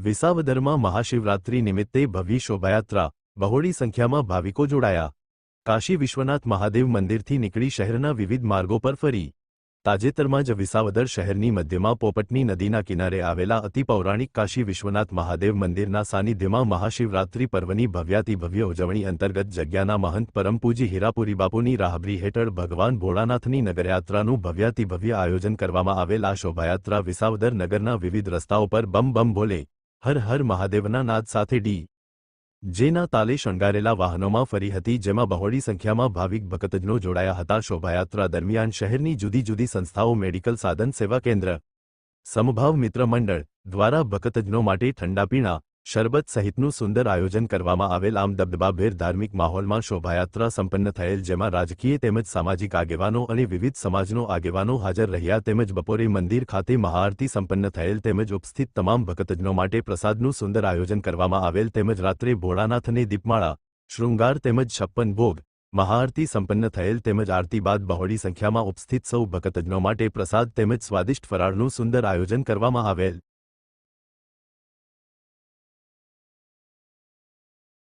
વિસાવદરમાં મહાશિવરાત્રી નિમિત્તે ભવ્ય શોભાયાત્રા, બહોળી સંખ્યામાં ભાવિકો જોડાયા। કાશી વિશ્વનાથ મહાદેવ મંદિરથી નીકળી શહેરના વિવિધ માર્ગો પર ફરી। તાજેતરમાં જ વિસાવદર શહેરની મધ્યમાં પોપટની નદીના કિનારે આવેલા અતિ પૌરાણિક કાશી વિશ્વનાથ મહાદેવ મંદિરના સાનિધ્યમાં મહાશિવરાત્રી પર્વની ભવ્યાતિભવ્ય ઉજવણી અંતર્ગત જગ્યાના મહંત પરમપૂજી હીરાપુરી બાપુની રાહબરી હેઠળ ભગવાન ભોળાનાથની નગરયાત્રાનું ભવ્યાતિભવ્ય આયોજન કરવામાં આવેલ આ શોભાયાત્રા વિસાવદર નગરના વિવિધ રસ્તાઓ પર બમ બમ ભોલે, હર હર મહાદેવના નાદ સાથે જેના તાલે શણગારેલા વાહનોમાં ફરી હતી, જેમાં બહોળી સંખ્યામાં ભાવિક ભક્તજનો જોડાયા હતા। શોભાયાત્રા દરમિયાન શહેરની જુદી જુદી સંસ્થાઓ, મેડિકલ સાધન સેવા કેન્દ્ર, સમભાવ મિત્ર મંડળ દ્વારા ભક્તજનો માટે ઠંડા પીણા, શરબત સહિતનું સુંદર આયોજન કરવામાં આવેલ। આમ દબદબાભેર ધાર્મિક માહોલમાં શોભાયાત્રા સંપન્ન થયેલ, જેમાં રાજકીય તેમજ સામાજિક આગેવાનો અને વિવિધ સમાજનો આગેવાનો હાજર રહ્યા। તેમજ બપોરે મંદિર ખાતે મહાઆરતી સંપન્ન થયેલ, તેમજ ઉપસ્થિત તમામ ભક્તજનો માટે પ્રસાદનું સુંદર આયોજન કરવામાં આવેલ। તેમજ રાત્રે ભોળાનાથને દીપમાળા, શૃંગાર તેમજ 56 ભોગ મહાઆરતી સંપન્ન થયેલ। તેમજ આરતી બાદ બહોળી સંખ્યામાં ઉપસ્થિત સૌ ભક્તજનો માટે પ્રસાદ તેમજ સ્વાદિષ્ટ ફરાળનું સુંદર આયોજન કરવામાં આવેલ।